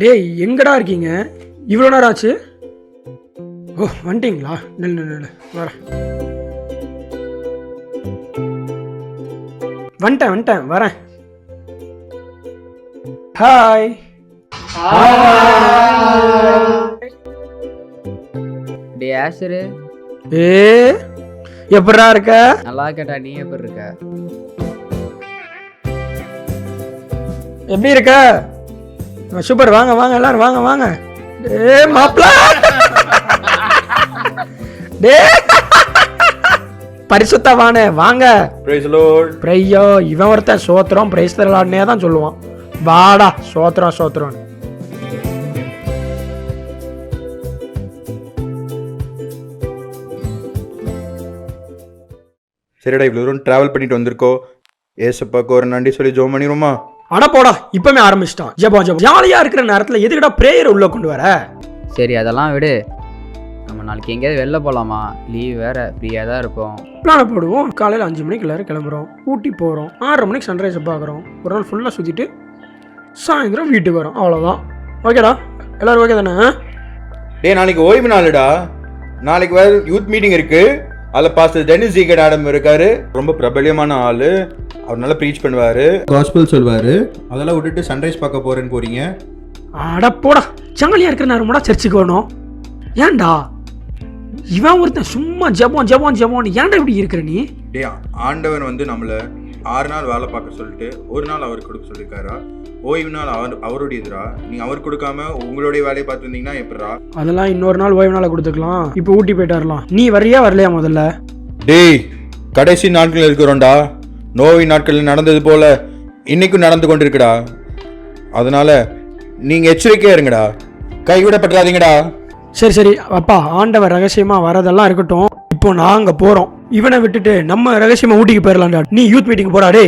டேய் எங்கடா இருக்கீங்க? இவ்வளோ நேரம் ஆச்சு. ஓ வந்துட்டீங்களா? நெல் வரேன். வந்துட்டேன் வரேன். ஹாய். டே ஆஷரு, எப்படா இருக்க? நல்லா கேட்டா. நீ எப்படி இருக்க? எப்படி இருக்க? சூப்பர். வாங்க எல்லாரும் வாங்க. மாப்ள பரிசுத்தவானே வாங்க. Price Lord. பிரையோ இவன் ஒருத்தன் சோத்திரம் பிரைஸ் தரலான்னே தான் சொல்லுவான். வாடா சோத்திரம். சரிடா, இவ்வளோ தூரம் ட்ராவல் பண்ணிட்டு வந்திருக்கோம். ஏசப்பாக்கு ஒரு நன்றி சொல்லி ஜோம் பண்ணிடுமா? அட போடா, இப்பமே ஆரம்பிச்சிட்டான். ஜெபம் ஜாலியா இருக்கிற நேரத்துல எதுக்குடா பிரேயர் உள்ள கொண்டு வர? சரி அதெல்லாம் விடு. நம்ம நாளைக்கு எங்கேயாவது வெளில போகலாமா? லீவ் வேற, ஃப்ரீயாக தான் இருப்போம். பிளான போடுவோம். காலையில் 5 மணிக்கு எல்லாரும் கிளம்புறோம். ஊட்டி போகிறோம். 6:30 மணிக்கு சன்ரைஸை பார்க்குறோம். ஒரு நாள் ஃபுல்லாக சுற்றிட்டு சாயந்தரம் வீட்டுக்கு வரோம். அவ்வளோதான். ஓகேடா, எல்லோரும் ஓகே தானே? நாளைக்கு ஓய்வு நாளுடா. நாளைக்கு வேறு யூத் மீட்டிங் இருக்கு. அதில் பாஸ்டர் டெனிஸ் ஜீகட் ஆடம் இருக்காரு. ரொம்ப பிரபலியமான ஆள். அவர் நல்லா ப்ரீச் பண்ணுவார், காஸ்பல் சொல்வார். அதெல்லாம் விட்டுட்டு சன்ரைஸ் பார்க்க போகிறேன்னு போகிறீங்க? அட போடா, ஜாலியாக இருக்கிற நேரமோட சர்ச்சுக்கு வரணும். ஏன்டா இவன் ஒருத்தன் சும்மா ஜெபம் ஏன்டா இப்படி இருக்கிற நீ? ஆண்டவன் நம்மளை 6 நாள் வேலை பார்க்க சொல்லிட்டு ஒரு நாள் அவர் கொடுக்க சொல்லியிருக்காரா? ஓய்வு நாள் அவருடையதுரா. நீங்க அவர் கொடுக்காம உங்களுடைய வேலையை பார்த்து வந்தீங்கன்னா எப்படா? அதெல்லாம் இன்னொரு நாள் ஓய்வு நாளை கொடுத்துக்கலாம். இப்போ ஊட்டி போயிட்டு வரலாம். நீ வரியா வரலையா முதல்ல? கடைசி நாட்கள் இருக்கிறோம்டா. நோய் நாட்கள் நடந்தது போல இன்னைக்கும் நடந்து கொண்டிருக்குடா. அதனால நீங்க எச்சரிக்கையா இருங்கடா, கைவிடப்படாதீங்கடா. சரி அப்பா, ஆண்டவர் ரகசியமா வரதெல்லாம் இருக்கட்டும். இப்போ நாங்க போறோம். இவனை விட்டுட்டு நம்ம ரகசியமா ஊட்டிக்கு போயிடலாம்டா. நீ யூத் மீட்டிங் போறாடே.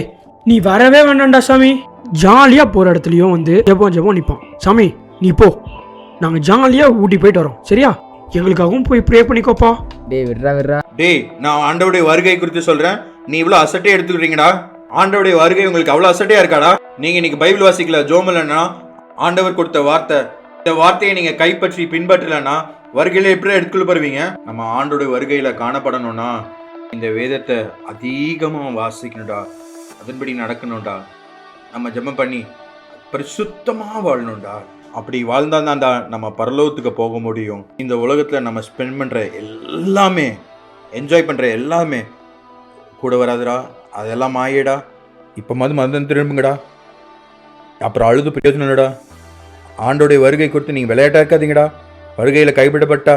நீ வரவே வேண்டாம்டா சாமி. ஜாலியா போற இடத்துலயும் ஜெபம் நிப்பான். சாமி நீ போ, நாங்க ஜாலியா ஊட்டி போயிட்டு வரோம். சரியா? எங்களுக்காகவும் போய் ப்ரே பண்ணிக்கோப்பா. விட்றா. நான் ஆண்டவருடைய வருகை குறித்து சொல்றேன். நீ இவ்வளவு அசட்டையா எடுத்துக்கிறீங்கடா. ஆண்டவருடைய வருகை உங்களுக்கு அவ்வளவு அசட்டையா இருக்காடா? நீங்க இன்னைக்கு பைபிள் வாசிக்கல, ஜோமலன்னா ஆண்டவர் கொடுத்த வார்த்தை, இந்த வார்த்தையை நீங்க கைப்பற்றி பின்பற்றலன்னா வருகையில எப்படி எடுத்துக்கொள்ள போறீங்க? நம்ம ஆண்டோட வருகையில காணப்படணும்னா இந்த வேதத்தை அதிகமா வாசிக்கணும்டா, அதன்படி நடக்கணும்டா. நம்ம ஜெபம் பண்ணி பரிசுத்தமா வாழணும்டா. அப்படி வாழ்ந்தாதான்டா நம்ம பரலோகத்துக்கு போக முடியும். இந்த உலகத்துல நம்ம ஸ்பெண்ட் பண்ற எல்லாமே, என்ஜாய் பண்ற எல்லாமே கூட வராதுடா. அதெல்லாம் மாயேடா. இப்போ மதம் திரும்புங்கடா. அப்புறம் அழுது பிரயோஜனம்டா. ஆண்டோடைய வருகை கொடுத்து நீங்கள் விளையாட்டா இருக்காதீங்கடா. வருகையில் கைவிடப்பட்டா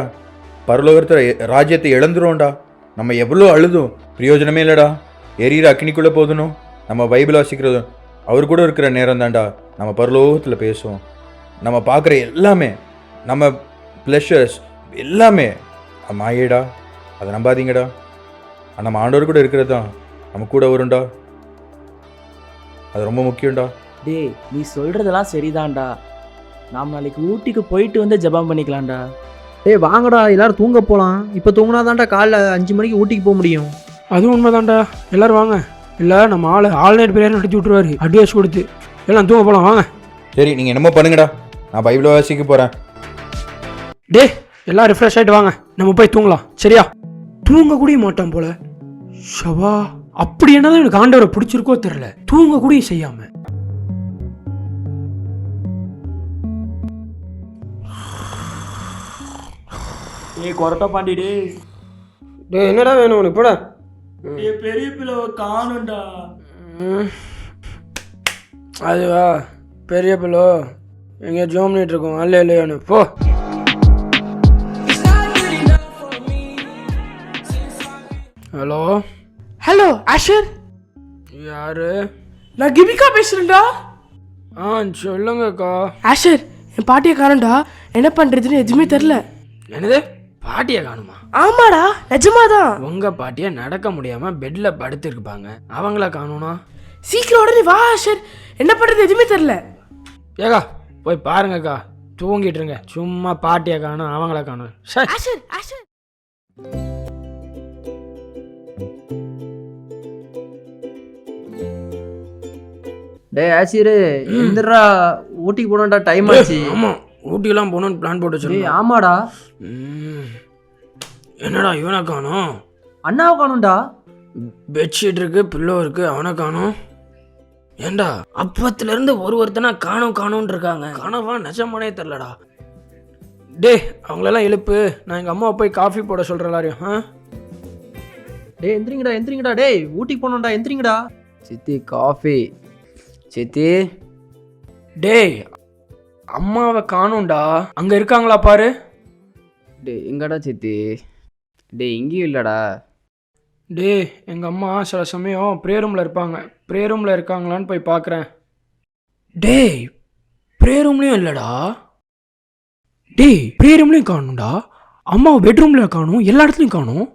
பரலோகத்தில் ராஜ்யத்தை இழந்துருவோம்டா. நம்ம எவ்வளோ அழுதும் பிரயோஜனமே இல்லைடா. எரியிற அக்னிக்குள்ளே போதணும். நம்ம பைபிள் வாசிக்கிறதும் அவர் கூட இருக்கிற நேரம் தான்டா நம்ம பரலோகத்தில் பேசுவோம். நம்ம பார்க்குற எல்லாமே, நம்ம ப்ளஷர்ஸ் எல்லாமே மாயேடா. அதை நம்பாதீங்கடா. நம்ம ஆண்டவர் கூட இருக்கிறது தான் நம்ம கூட வரும்டா. அது ரொம்ப முக்கியம்டா. நீ சொல்றதெல்லாம் சரிதான்டா. நாம் நாளைக்கு ஊட்டிக்கு போயிட்டு வந்து ஜெபம் பண்ணிக்கலாம்டா. வாங்கடா, எல்லாரும் தூங்க போகலாம். இப்போ தூங்கினாதான்டா காலைல 5 மணிக்கு ஊட்டிக்கு போக முடியும். அதுவும் உண்மைதான்டா. எல்லாரும் வாங்க. இல்லை நம்ம ஆல் நைட் பிரேயர் நடத்தி விட்டுருவாரு அட்வைஸ் கொடுத்து. எல்லாம் தூங்க போகலாம் வாங்க. சரி, நீங்கள் என்னமோ பண்ணுங்கடா. நான் பைபிள் வாசிக்க போகிறேன். எல்லாம் ரிஃப்ரெஷ் ஆகிட்டு வாங்க, நம்ம போய் தூங்கலாம். சரியா? தூங்க கூட மாட்டான் போல. ஷவா, அப்படி என்னதான் எனக்கு ஆண்டவரை பிடிச்சிருக்கோ தெரியல. தூங்க கூட செய்யாம. கொரட்டை பாண்டிடே. என்னடா வேணும் உனக்கு? போட பெரிய பிள்ளைவ காணும்டா. அதுவா பெரிய பிள்ளோ எங்க ஜோம் பண்ணிட்டு இருக்கோம். இல்லையானு போ. Hello Asher. யாரு? நான் கிபிகா பேசுறேன்டா. சொல்லுங்கக்கா. ஆஷர், என் பாட்டியை காணும்டா. என்ன பண்றதுன்னு எதுவுமே தெரியல. என்னது? பாட்டியை காணுமா? ஆமாடா, நிஜமாதான். உங்க பாட்டியை நடக்க முடியாம பெட்ல படுத்து இருப்பாங்க, அவங்கள காணும்னா? சீக்கிரம் உடனே வா ஆஷர். என்ன பண்றது எதுவுமே தெரியல. ஏக்கா போய் பாருங்கக்கா. தூங்கிட்டு இருங்க. சும்மா பாட்டியை காணும் அவங்கள காணும். ஆஷர் ஆஷர் டேய் ஆசிரியரே எந்திரா, ஊட்டிக்கு போனோம்டா, டைம் ஆச்சு. ஆமா, ஊட்டிலாம் போகணும்னு பிளான் போட்டு டேய் வச்சிருக்கேன். ஆமாடா, என்னடா இவனை காணோம்? அண்ணாவை காணோம்டா. பெட்ஷீட் இருக்கு, பில்லோ இருக்கு, அவனை காணோம். ஏண்டா அப்பத்துல இருந்து ஒருத்தனா காணோம்னு இருக்காங்க. கனவா நிஜமானே தெரிலடா. டே அவங்களெல்லாம் எழுப்பு, நான் எங்க அம்மாவை போய் காஃபி போட சொல்றேன் எல்லாரையும். டேய் எந்திரிங்கடா, டேய் ஊட்டிக்கு போனோம்டா, எந்திரிங்கடா. சித்தி காஃபி. சித்தி டேய் அம்மாவை காணோம்டா, அங்க இருக்காங்களா பாரு. டே எங்கடா சித்தி? டே இங்கேயும் இல்லைடா. டே எங்க அம்மா சில சமயம் ப்ரே ரூம்ல இருப்பாங்க, ப்ரே ரூம்ல இருக்காங்களான்னு போய் பார்க்குறேன். டேய் ப்ரே ரூம்லயும் இல்லடா. டேய் ப்ரே ரூம்லயும் காணும்டா, அம்மாவை பெட்ரூம்ல காணும், எல்லா இடத்துலையும் காணும்.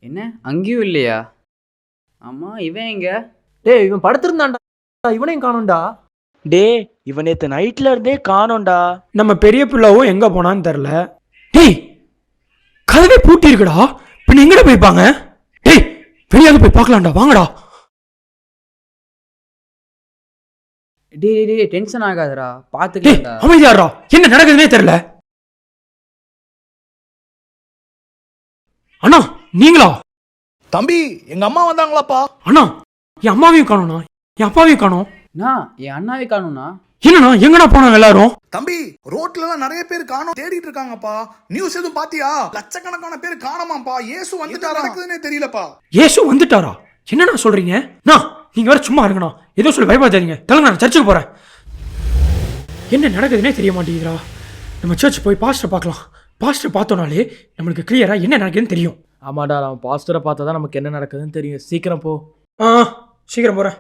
என்ன அங்கேயும் இல்லையா? ஆமாம், இவன் எங்க? டேய் இவன் படுத்திருந்தான்டா, இவனையும் காணோம்டா. டே இவன் நேற்று நைட்ல இருந்தே காணோம்டா. நம்ம பெரிய பிள்ளாவும் எங்க போனான்னு தெரில. டேய் கதவே பூட்டி இருக்குடா, பின்ன எங்கடா போய்ப்பாங்க? டேய் வெளியாக போய் பார்க்கலாம்டா, வாங்கடா. டே டே டென்ஷன் ஆகாதடா, டேய் பார்த்துக்கலாம்டா. அமைதியாடுறா, என்ன நடக்குதுன்னே தெரியல. அண்ணா நீங்களா? தம்பி, எங்க அம்மா வந்தாங்களாப்பா? அண்ணா என் அம்மாவையும் காணோண்ணா, என் அப்பாவையும் காணோம். நான் என் அண்ணாவே காணும்னா? என்னண்ணா எங்கண்ணா போனாங்க எல்லாரும்? தம்பி, ரோட்ல எல்லாம் நிறைய பேர் காணோம் தேடிட்டு இருக்காங்கப்பா. நியூஸ் எதுவும் பாத்தியா? லட்சக்கணக்கான பேர் காணோமாப்பா. இயேசு வந்துட்டாரா? நடக்குதுன்னே தெரியலப்பா. இயேசு வந்துட்டாரா? என்னண்ணா சொல்றீங்க? நான் நீங்க வேற சும்மா இருங்கண்ணா, ஏதோ சொல்லி பயப்படாதீங்க. தெலுங்கு நான் சர்ச்சுக்கு போறேன். என்ன நடக்குதுன்னே தெரிய மாட்டேங்குதுடா. நம்ம சர்ச் போய் பாஸ்டர் பார்க்கலாம். பாஸ்டர் பார்த்தோனாலே நம்மளுக்கு கிளியரா என்ன நடக்குதுன்னு தெரியும். ஆமாடா, நம்ம பாஸ்டரை பார்த்தா தான் நமக்கு என்ன நடக்குதுன்னு தெரியும். சீக்கிரம் போ. சீக்கிரம் போறேன்.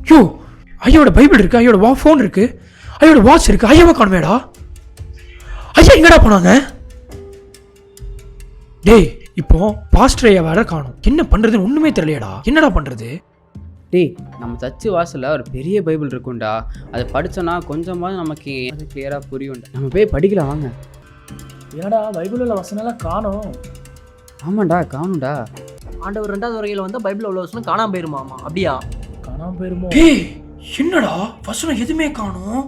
யோ ஐயோட பைபிள் இருக்கு, ஐயோட ஃபோன் இருக்கு, ஐயோட வாட்ச் இருக்கு, ஐயாவை காணுமேடா. ஐயா எங்கடா போனாங்க? டேய் இப்போ பாஸ்டர் ஐயா வேற காணும், என்ன பண்றதுன்னு ஒண்ணுமே தெரியலையடா. என்னடா பண்றது? டேய் நம்ம சர்ச்சு வாசலில் ஒரு பெரிய பைபிள் இருக்கும்டா, அதை படித்தோன்னா கொஞ்சமாவது நமக்கு அது கிளியராக புரியும்டா. நம்ம போய் படிக்கலாம் வாங்க. ஏடா பைபிள் உள்ள வசனம்லாம் காணோம். ஆமாண்டா காணும்டா. ஆண்டவர் 2வது வருகையில் வந்து பைபிள் உள்ள வசனம் காணாம போயிருமாமா, அப்படியா? காணாம போயிருமோ? டேய் என்னடா வசனம் எதுவுமே காணோம்.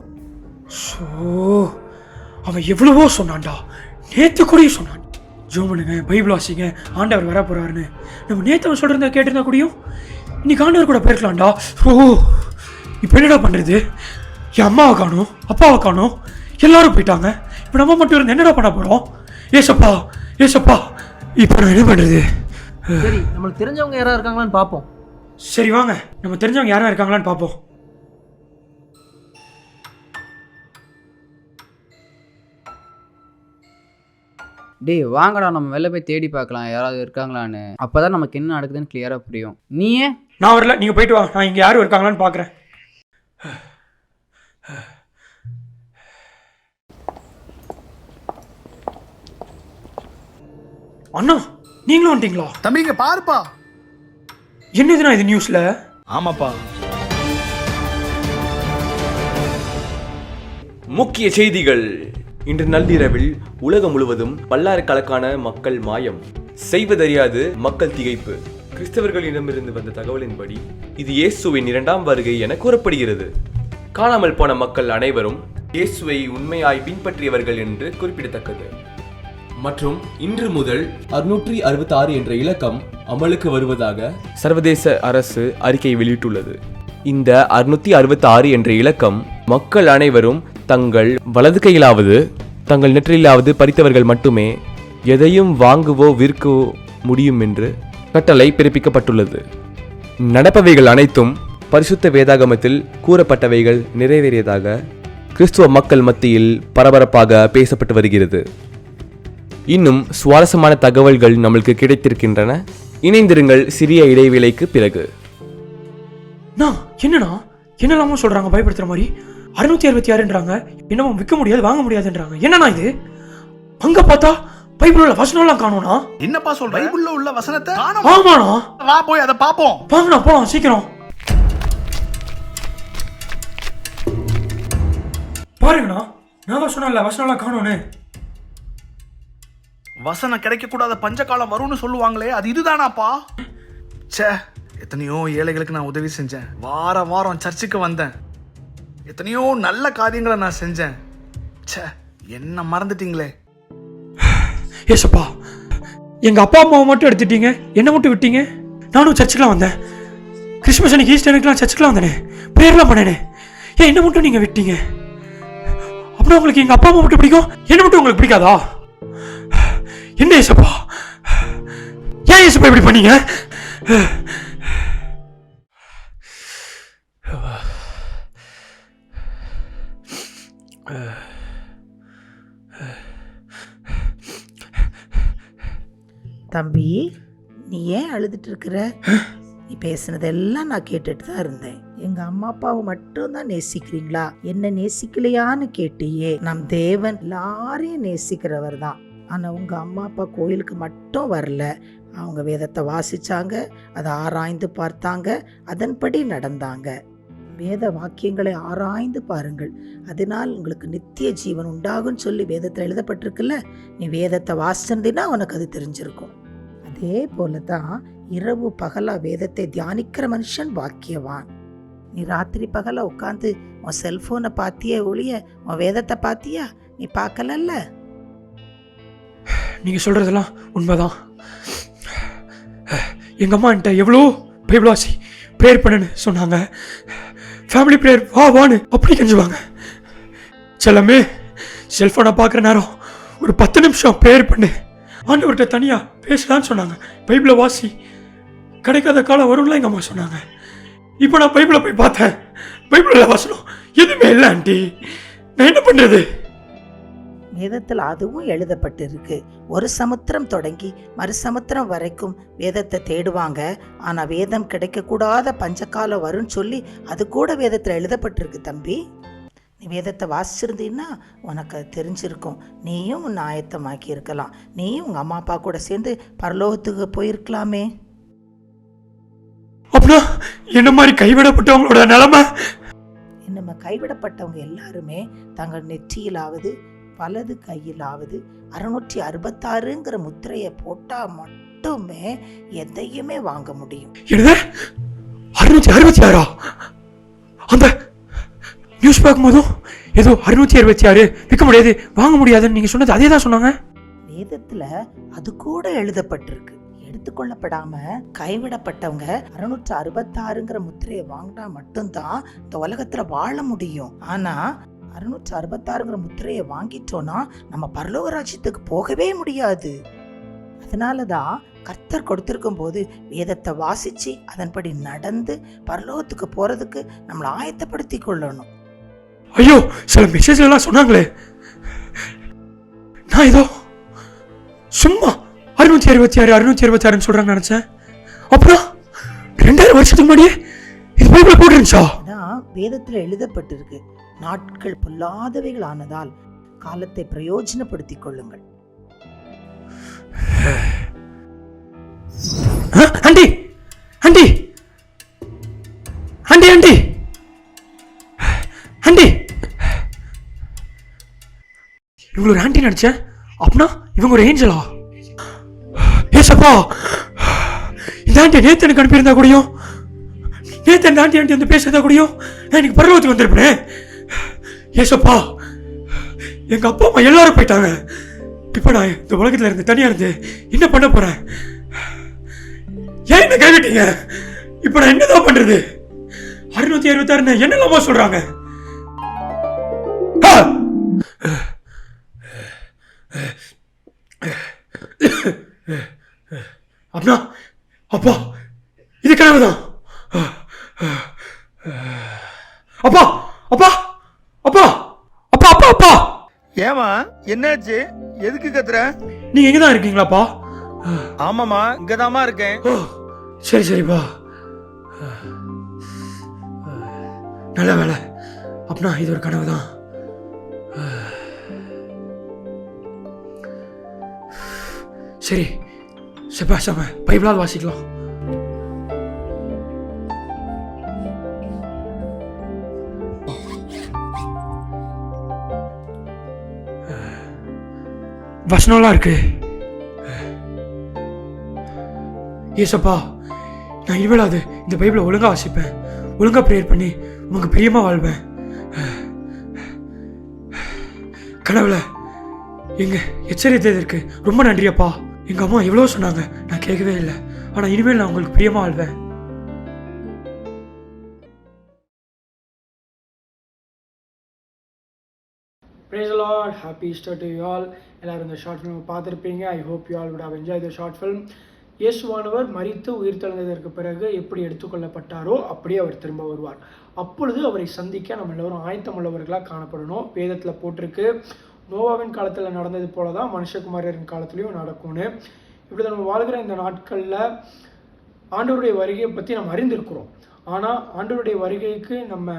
ஸோ அவன் எவ்வளவோ சொன்னான்டா, நேற்று கூடயும் சொன்னான், ஜோம் பண்ணுங்க, பைபிள் வாசிங்க, ஆண்டவர் வர போறாருன்னு. நம்ம நேற்று அவன் சொல்றத கேட்டிருந்தா கூடயும் இன்னைக்கு ஆண்டவர் கூட போயிருக்கலாம்டா. ஓ இப்போ என்னடா பண்றது? என் அம்மாவை காணும், அப்பாவை காணும், எல்லாரும் போயிட்டாங்க. இப்போ நம்ம மட்டும் இருந்து என்னடா பண்ண போறோம்? ஏசப்பா ஏசப்பா, இப்போ நான் என்ன பண்றது? சரி, நம்மளுக்கு தெரிஞ்சவங்க யாரா இருக்காங்களான்னு பார்ப்போம். சரி வாங்க, நம்ம தெரிஞ்சவங்க யாரும் இருக்காங்களான்னு பார்ப்போம். டேய் வாங்கடா, நம்ம வெளில போய் தேடி பார்க்கலாம் யாராவது இருக்காங்களான்னு. அப்போ தான் நமக்கு என்ன நடக்குதுன்னு கிளியராக புரியும். நீயே? நான் வரல, நீங்கள் போயிட்டு வாங்க, நான் இங்கே யாரும் இருக்காங்களான்னு பார்க்குறேன். அண்ணா நீங்களும் வந்துட்டீங்களா? தம்பி இங்க பாருப்பா. என்னதுண்ணா இது நியூஸ்ல? ஆமாப்பா. முக்கிய செய்திகள். இன்று நள்ளிரவில் உலகம் முழுவதும் பல்லாயிரக்கணக்கான மக்கள் மாயம், செய்வதறியாது மக்கள் திகைப்பு. கிறிஸ்தவர்களிடமிருந்து வந்த தகவலின்படி இது இயேசுவின் 2ஆம் வருகை என கூறப்படுகிறது. காணாமல் போன மக்கள் அனைவரும் இயேசுவை உண்மையாய் பின்பற்றியவர்கள் என்று குறிப்பிடத்தக்கது. மற்றும் இன்று முதல் 666 என்ற இலக்கம் அமலுக்கு வருவதாக சர்வதேச அரசு அறிக்கை வெளியிட்டுள்ளது. இந்த 666 என்ற இலக்கம் மக்கள் அனைவரும் தங்கள் வலது கையிலாவது தங்கள் நெற்றிலாவது பறித்தவர்கள் மட்டுமே எதையும் வாங்குவோ விற்கவோ முடியும் என்று கட்டளை பிறப்பிக்கப்பட்டுள்ளது. நடப்பவைகள் அனைத்தும் பரிசுத்த வேதாகமத்தில் கூறப்பட்டவைகள் நிறைவேறியதாக கிறிஸ்துவ மக்கள் மத்தியில் பரபரப்பாக பேசப்பட்டு வருகிறது. இன்னும் சுவாரஸ்யமான தகவல்கள் நம்மளுக்கு கிடைத்திருக்கின்றன. இணைந்திருங்கள் சிறிய இடைவேளைக்கு பிறகு. என்னண்ணா என்னெல்லாமோ சொல்றாங்க பயப்படுத்துற மாதிரி. 666ன்றாங்க, என்னமோ விற்க முடியாது வாங்க முடியாதுன்றாங்க. என்னண்ணா இது? அங்க பார்த்தா பைபிள் உள்ள வசனம்லாம் காணோம்னா. என்னப்பா சொல்ற? பைபிள்ல உள்ள வசனத்தை காணோம். ஆமாண்ணா. வா போய் அதை பாப்போம். வாங்கண்ணா போலாம் சீக்கிரம். பாருங்கண்ணா, நான் தான் சொன்னேன்ல வசனம்லாம் காணோன்னு. வசனம் கிடைக்க கூடாத பஞ்சகாலம் வரும்னு சொல்லுவாங்களே, அது இதுதானாப்பா? ச்சே, எத்தனையோ ஏழைகளுக்கு நான் உதவி செஞ்சேன். வாரம் சர்ச்சுக்கு வந்தேன். எத்தனையோ நல்ல காரியங்களை நான் செஞ்சேன். ச்சே, என்ன மறந்துட்டீங்களே. ஏசப்பா, எங்க அப்பா அம்மாவை மட்டும் எடுத்துட்டீங்க, என்ன மட்டும் விட்டீங்க. நானும் சர்ச்சுக்குலாம் வந்தேன். கிறிஸ்மஸ் அன்னைக்கு ஈஸ்டருக்குலாம் சர்ச்சுக்குலாம் வந்தேனே, ப்ரேயர்லாம் பண்ணேனே. ஏன் என்ன மட்டும் நீங்க விட்டீங்க? அப்படின்னா உங்களுக்கு எங்க அப்பா அம்மா மட்டும் பிடிக்கும், என்ன மட்டும் உங்களுக்கு பிடிக்காதா? என்ன ஏசப்பா, ஏன் ஏசப்பா இப்படி பண்ணீங்க? தம்பி, நீ ஏன் அழுதுட்டு இருக்கிற? நீ பேசுனதெல்லாம் நான் கேட்டுட்டு தான் இருந்தேன். எங்க அம்மா அப்பாவை மட்டும் தான் நேசிக்கிறீங்களா, என்ன நேசிக்கலையான்னு கேட்டியே. நம் தேவன் எல்லாரையும் நேசிக்கிறவர் தான். ஆனா உங்க அம்மா அப்பா கோயிலுக்கு மட்டும் வரல. அவங்க வேதத்தை வாசிச்சாங்க, அதை ஆராய்ந்து பார்த்தாங்க, அதன்படி நடந்தாங்க. வேத வாக்கியங்களை ஆராய்ந்து பாருங்கள், அதனால் உங்களுக்கு நித்திய ஜீவன் உண்டாகும்னு சொல்லி வேதத்தில் எழுதப்பட்டிருக்குல்ல. நீ வேதத்தை வாசிச்சிருந்தீன்னா உனக்கு அது தெரிஞ்சிருக்கும். அதே போல தான் இரவு பகலா வேதத்தை தியானிக்கிற மனுஷன் பாக்கியவான். நீ ராத்திரி பகலா உட்காந்து உன் செல்போனை பார்த்தியே ஒழிய உன் வேதத்தை பார்த்தியா? நீ பார்க்கலல்ல. நீங்க சொல்றதெல்லாம் உண்மைதான். எங்க அம்மா என்கிட்ட எவ்வளோ பைபிள் வாசி ப்ரேயர் பண்ணுன்னு சொன்னாங்க. ஃபேமிலி ப்ரேயர் வான்னு அப்படி கெஞ்சுவாங்க. செல்லமே, செல்ஃபோனை பார்க்குற நேரம் ஒரு 10 நிமிஷம் ப்ரேயர் பண்ணு, ஆண்டவர்கிட்ட தனியாக பேசலான்னு சொன்னாங்க. பைபிளை வாசி, கிடைக்காத காலம் வரும்ல எங்கள் அம்மா சொன்னாங்க. இப்போ நான் பைபிளை போய் பார்த்தேன், பைபிளில் வசனம் எதுவுமே இல்லை ஆண்டி. நான் என்ன பண்ணுறது? வேதத்தில் அதுவும் எழுதப்பட்டிருக்கு. ஒரு சமுத்திரம் தொடங்கி மறு சமுத்திரம் வரைக்கும் வேதத்தை தேடுவாங்க. ஆனால் வேதம் கிடைக்கக்கூடாத பஞ்சகாலம் வரும்னு சொல்லி அது கூட வேதத்தில் எழுதப்பட்டிருக்கு தம்பி. நீ வேதத்தை வாசிச்சிருந்தீன்னா உனக்கு அது தெரிஞ்சிருக்கும். நீயும் உன்னை ஆயத்தமாக்கி இருக்கலாம். நீயும் உங்கள் அம்மா அப்பா கூட சேர்ந்து பரலோகத்துக்கு போயிருக்கலாமே. அப்படின்னா என்ன மாதிரி கைவிடப்பட்டவங்களோட நிலைமை? நம்ம கைவிடப்பட்டவங்க எல்லாருமே தங்கள் நெற்றியிலாவது வலது கையிலாவது 666ங்கிற முத்திரையை போட்டா மட்டுமே எதையுமே வாங்க முடியும். 666? அந்த நியூஸ் பார்க்கும்போதும் ஏதோ 666 விற்க முடியாது வாங்க முடியாதுன்னு நீங்க சொன்னது அதே தான் சொன்னாங்க. வேதத்துல அது கூட எழுதப்பட்டிருக்கு. எடுத்துக்கொள்ளப்படாம கைவிடப்பட்டவங்க 666ங்கிற முத்திரையை வாங்கினா மட்டும்தான் இந்த உலகத்துல வாழ முடியும். ஆனா 666ங்கிற முத்திரையை வாங்கிட்டோம்னா நம்ம பரலோக ராஜ்யத்துக்கு போகவே முடியாது. அதனாலதான் கர்த்தர் கொடுத்திருக்கும் போது வேதத்தை வாசிச்சு அதன்படி நடந்து பரலோகத்துக்கு போறதுக்கு நம்மளை ஆயத்தப்படுத்தி கொள்ளணும். ஐயோ, சில மெசேஜ் எல்லாம் சொன்னாங்களே, நான் ஏதோ சும்மா 666 சொல்றாங்க நினைச்சேன். அப்புறம் 2000 வருஷத்துக்கு முன்னாடியே இது பைபிள்ல போட்டுருந்துச்சா? வேதத்துல எழுதப்பட்டிருக்கு. நாட்கள் பொல்லாதவைகள் ஆனதால் காலத்தை பிரயோஜனப்படுத்திக் கொள்ளுங்கள். Aunty aunty aunty aunty aunty, இவங்க ஒரு ஆண்டி நினைச்சேன். அப்படின்னா இவங்க ஒரு ஏஞ்சலா? ஏசப்பா, இந்த ஆண்டி நேத்து எனக்கு அனுப்பியிருந்தா கூடயும், நேத்து அந்த ஆண்டி வந்து பேசுறதா கூடயும் நான் இன்னைக்கு பரலோகத்துக்கு வந்திருப்பேன். ஏசப்பா, எங்க அப்பா அம்மா எல்லாரும் போயிட்டாங்க. இப்ப நான் இந்த உலகத்துல இருந்து தனியா இருந்து என்ன பண்ண போறேன்? ஏன் என்ன கைவிட்டீங்க? இப்ப நான் என்னதான் பண்றது? 666 என்னெல்லாமோ சொல்றாங்க. அப்படின்னா அப்பா இது கனவுதான். அப்பா அப்பா அப்பா அப்பா அப்பா அப்பா, ஏமா என்னாச்சு? எதுக்கு கத்துற? நீங்க எங்கதான் இருக்கீங்களாப்பா? ஆமாமா, இங்கதாமா இருக்கேன். சரி சரிப்பா, நல்ல வேலை அப்படின்னா இது ஒரு கனவு தான். சரி செப்பாசாம பைபிளாவது வாசிக்கலாம். வசனம்லாம் இருக்கு. ஏசப்பா, நான் இனிமேலாவது இந்த பைபிளை ஒழுங்கா வாசிப்பேன், ஒழுங்கா ப்ரேயர் பண்ணி உங்க பிரியமா வாழ்வேன். கடவுள எங்க எச்சரித்ததற்கு ரொம்ப நன்றியப்பா. எங்க அம்மா எவ்வளோ சொன்னாங்க, நான் கேட்கவே இல்லை. ஆனா இனிமேல் நான் உங்களுக்கு பிரியமா வாழ்வேன். Praise the Lord, happy Easter to you all. எல்லாரும் இந்த ஷார்ட் ஃபிலிம் பார்த்துருப்பீங்க. I hope you all would have enjoyed the short film. இயேசுவானவர் மரித்து உயிர்த்தெழுந்ததற்கு பிறகு எப்படி எடுத்துக்கொள்ளப்பட்டாரோ அப்படியே அவர் திரும்ப வருவார். அப்பொழுது அவரை சந்திக்க நம்ம எல்லோரும் ஆயத்தமுள்ளவர்களாக காணப்படணும். வேதத்தில் போட்டிருக்கு, நோவாவின் காலத்தில் நடந்தது போல தான் மனுஷகுமாரரின் காலத்துலேயும் நடக்கும்னு. இப்படி நம்ம வாழ்கிற இந்த நாட்களில் ஆண்டவருடைய வருகையை பற்றி நம்ம அறிந்திருக்கிறோம். ஆனால் ஆண்டவருடைய வருகைக்கு நம்ம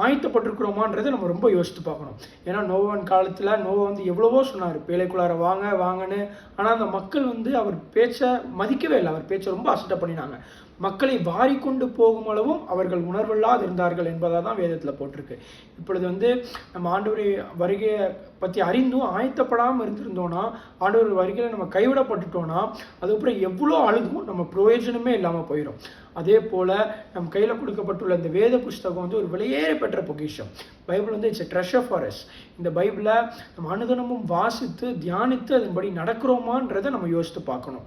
ஆயத்தப்பட்டிருக்கிறோமான்றதை நம்ம ரொம்ப யோசித்து பார்க்கணும். ஏன்னா நோவாவின் காலத்தில் நோவா எவ்வளவோ சொன்னார், பேழைக்குள்ளார வாங்கன்னு. ஆனால் அந்த மக்கள் அவர் பேச்சை மதிக்கவே இல்லை. அவர் பேச்சை ரொம்ப அசட்டை பண்ணினாங்க. மக்களை வாரி கொண்டு போகும் அளவும் அவர்கள் உணர்வில்லாது இருந்தார்கள் என்பதாக தான் வேதத்தில் போட்டிருக்கு. இப்பொழுது நம்ம ஆண்டவருடைய வருகையை பற்றி அறிந்தும் ஆயத்தப்படாமல் இருந்திருந்தோன்னா, ஆண்டவர் வருகையில் நம்ம கைவிடப்பட்டுட்டோன்னா, அதுக்கப்புறம் எவ்வளோ அழுதும் நம்ம பிரயோஜனமே இல்லாமல் போயிடும். அதே போல் நம் கையில் கொடுக்கப்பட்டுள்ள இந்த வேத புஸ்தகம் ஒரு விலையேற பெற்ற பொக்கிஷம். Bible it's a treasure for us. இந்த பைபிளை நம்ம அனுதினமும் வாசித்து தியானித்து அதன்படி நடக்கிறோமான்றதை நம்ம யோசித்து பார்க்கணும்.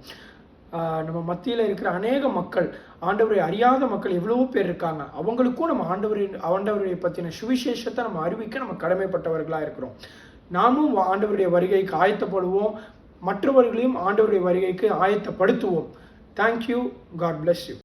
நம்ம மத்தியில் இருக்கிற அநேக மக்கள், ஆண்டவரை அறியாத மக்கள் எவ்வளவோ பேர் இருக்காங்க. அவங்களுக்கும் நம்ம ஆண்டவரை பற்றின சுவிசேஷத்தை நம்ம அறிவிக்க நம்ம கடமைப்பட்டவர்களாக இருக்கிறோம். நாமும் ஆண்டவருடைய வருகைக்கு ஆயத்தப்படுவோம், மற்றவர்களையும் ஆண்டவருடைய வருகைக்கு ஆயத்தப்படுத்துவோம். தேங்க்யூ. God bless you.